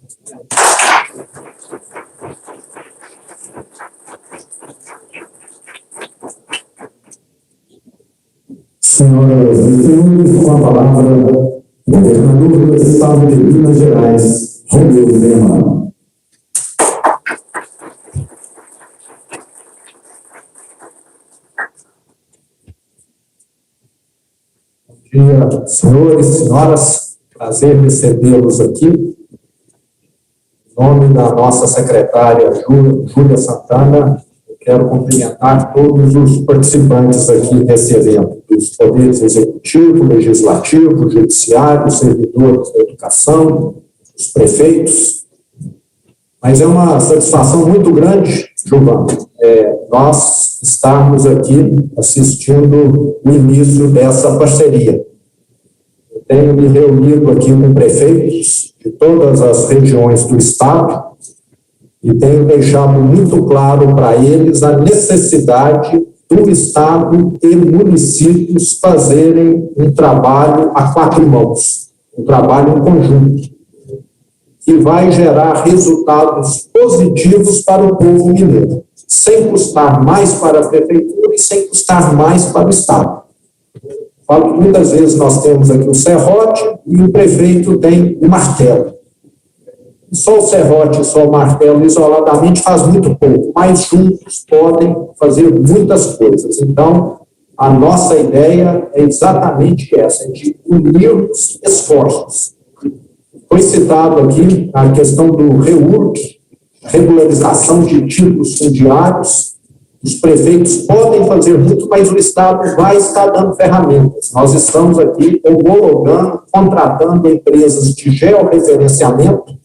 Senhoras e senhores, com a palavra, governador do Estado de Minas Gerais, Romeu Zema.
Bom dia, senhores e senhoras, prazer recebê-los aqui. Em nome da nossa secretária Júlia Santana, eu quero cumprimentar todos os participantes aqui nesse evento, dos poderes executivo, legislativo, judiciário, servidores da educação, os prefeitos. Mas é uma satisfação muito grande, Giovana, nós estarmos aqui assistindo o início dessa parceria. Eu tenho me reunido aqui com prefeitos de todas as regiões do Estado e tenho deixado muito claro para eles a necessidade do Estado e municípios fazerem um trabalho a quatro mãos, um trabalho em conjunto, que vai gerar resultados positivos para o povo mineiro, sem custar mais para a prefeitura e sem custar mais para o Estado. Falo que muitas vezes nós temos aqui o serrote e o prefeito tem o martelo. Só o serrote, só o martelo isoladamente faz muito pouco, mas juntos podem fazer muitas coisas. Então, a nossa ideia é exatamente essa, de unirmos esforços. Foi citado aqui a questão do REURB, regularização de títulos fundiários. Os prefeitos podem fazer muito, mas o Estado vai estar dando ferramentas. Nós estamos aqui homologando, contratando empresas de georreferenciamento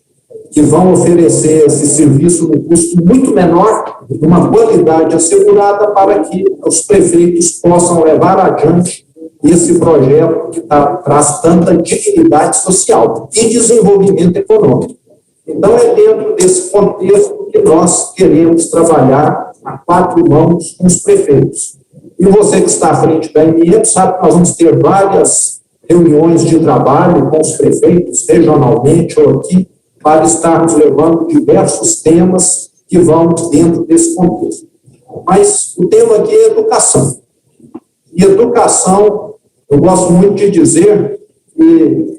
que vão oferecer esse serviço num custo muito menor, uma qualidade assegurada para que os prefeitos possam levar adiante esse projeto que traz tanta dignidade social e desenvolvimento econômico. Então, é dentro desse contexto que nós queremos trabalhar a quatro mãos com os prefeitos. E você que está à frente da ME sabe que nós vamos ter várias reuniões de trabalho com os prefeitos, regionalmente ou aqui, para estarmos levando diversos temas que vão dentro desse contexto. Mas o tema aqui é educação. E educação, eu gosto muito de dizer que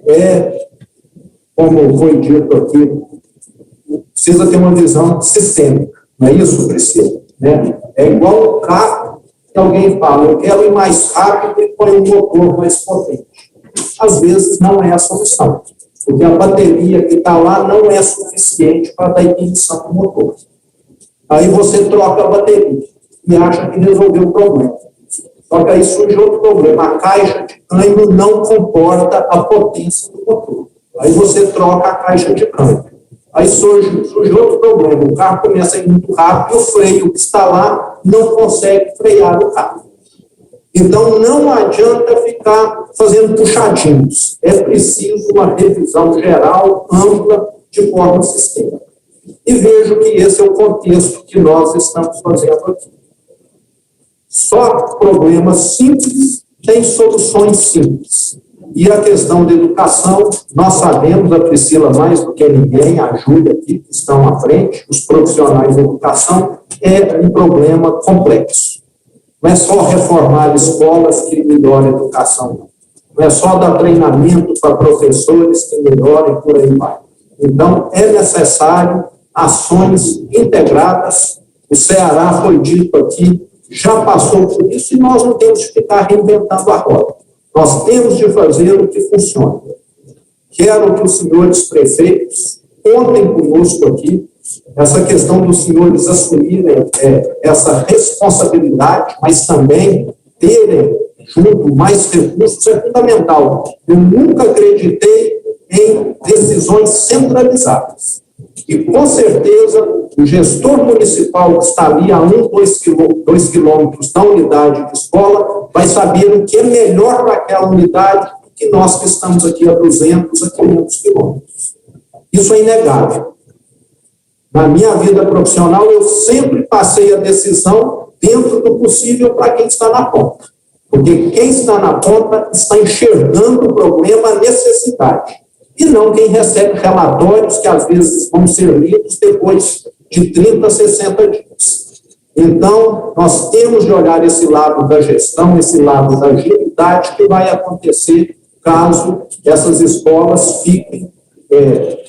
como foi dito aqui, precisa ter uma visão sistêmica. Não é isso, Priscila? Né? É igual um carro que alguém fala, eu quero ir mais rápido e põe um motor mais potente. Às vezes não é a solução, porque a bateria que está lá não é suficiente para dar ignição do motor. Aí você troca a bateria e acha que resolveu o problema. Só que aí surge outro problema, a caixa de câmbio não comporta a potência do motor. Aí você troca a caixa de câmbio. Aí surge outro problema, o carro começa a ir muito rápido e o freio que está lá não consegue frear o carro. Então, não adianta ficar fazendo puxadinhos. É preciso uma revisão geral, ampla, de forma sistêmica. E vejo que esse é o contexto que nós estamos fazendo aqui. Só problemas simples têm soluções simples. E a questão da educação, nós sabemos, a Priscila mais do que ninguém, a Júlia aqui, que estão à frente, os profissionais da educação, é um problema complexo. Não é só reformar escolas que melhora a educação, não é só dar treinamento para professores que melhorem, por aí vai. Então, é necessário ações integradas. O Ceará, foi dito aqui, já passou por isso e nós não temos que ficar reinventando a roda. Nós temos de fazer o que funciona. Quero que os senhores prefeitos contem conosco aqui essa questão dos senhores assumirem essa responsabilidade, mas também terem junto mais recursos é fundamental. Eu nunca acreditei em decisões centralizadas. E, com certeza, o gestor municipal que está ali a 2 quilômetros da unidade de escola vai saber o que é melhor para aquela unidade do que nós que estamos aqui a 200, a 500 quilômetros. Isso é inegável. Na minha vida profissional, eu sempre passei a decisão dentro do possível para quem está na ponta. Porque quem está na ponta está enxergando o problema, a necessidade. E não quem recebe relatórios que, às vezes, vão ser lidos depois de 30, 60 dias. Então, nós temos de olhar esse lado da gestão, esse lado da agilidade que vai acontecer caso essas escolas fiquem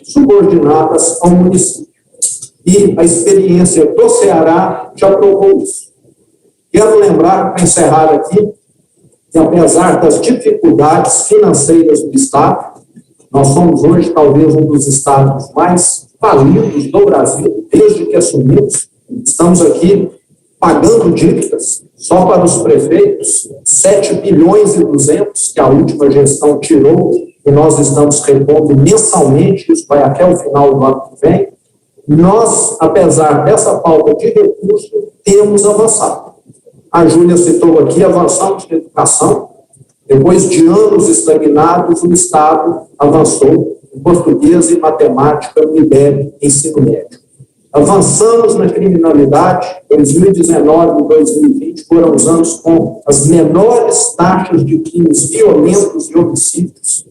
subordinadas ao município. E a experiência do Ceará já provou isso. Quero lembrar, para encerrar aqui, que apesar das dificuldades financeiras do Estado, nós somos hoje talvez um dos estados mais falidos do Brasil, desde que assumimos. Estamos aqui pagando dívidas, só para os prefeitos, 7 bilhões e 200, que a última gestão tirou, e nós estamos repondo mensalmente, isso vai até o final do ano que vem. Nós, apesar dessa falta de recursos, temos avançado. A Júlia citou aqui, avançamos na educação. Depois de anos estagnados, o Estado avançou em português e matemática no IBEB, ensino médio. Avançamos na criminalidade. 2019 e 2020 foram os anos com as menores taxas de crimes violentos e homicídios.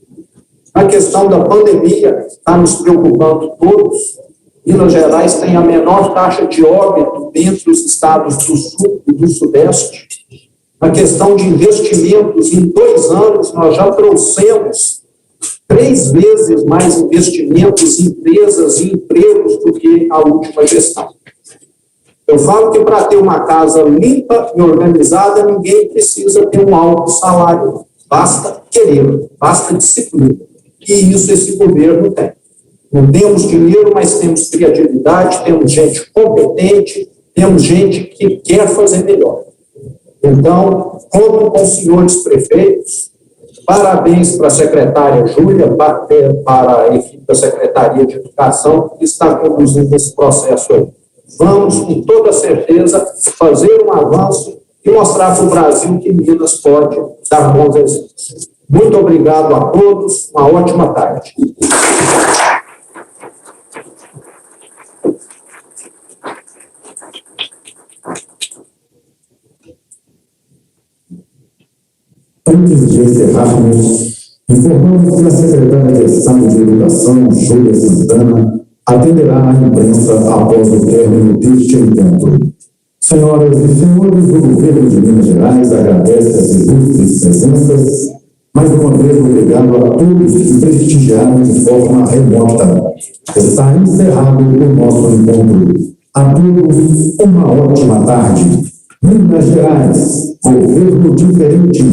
A questão da pandemia está nos preocupando todos. Minas Gerais tem a menor taxa de óbito entre os estados do Sul e do Sudeste. A questão de investimentos, em 2 anos, nós já trouxemos 3 vezes mais investimentos em empresas e empregos do que a última gestão. Eu falo que para ter uma casa limpa e organizada, ninguém precisa ter um alto salário. Basta querer, basta disciplina. E isso esse governo tem. Não temos dinheiro, mas temos criatividade, temos gente competente, temos gente que quer fazer melhor. Então, conto com os senhores prefeitos. Parabéns para a secretária Júlia, para a equipe da Secretaria de Educação, que está conduzindo esse processo aí. Vamos, com toda certeza, fazer um avanço e mostrar para o Brasil que Minas pode dar bons exemplos. Muito obrigado a todos, uma ótima tarde.
Antes de encerrarmos, informamos que a secretária de Estado de Educação, Júlia Santana, atenderá à imprensa após o término deste encontro. Senhoras e senhores, o governo de Minas Gerais agradece as ilustres presenças. Mais uma vez, obrigado a todos que prestigiaram de forma remota. Está encerrado o nosso encontro. A todos, uma ótima tarde. Minas Gerais, governo diferente.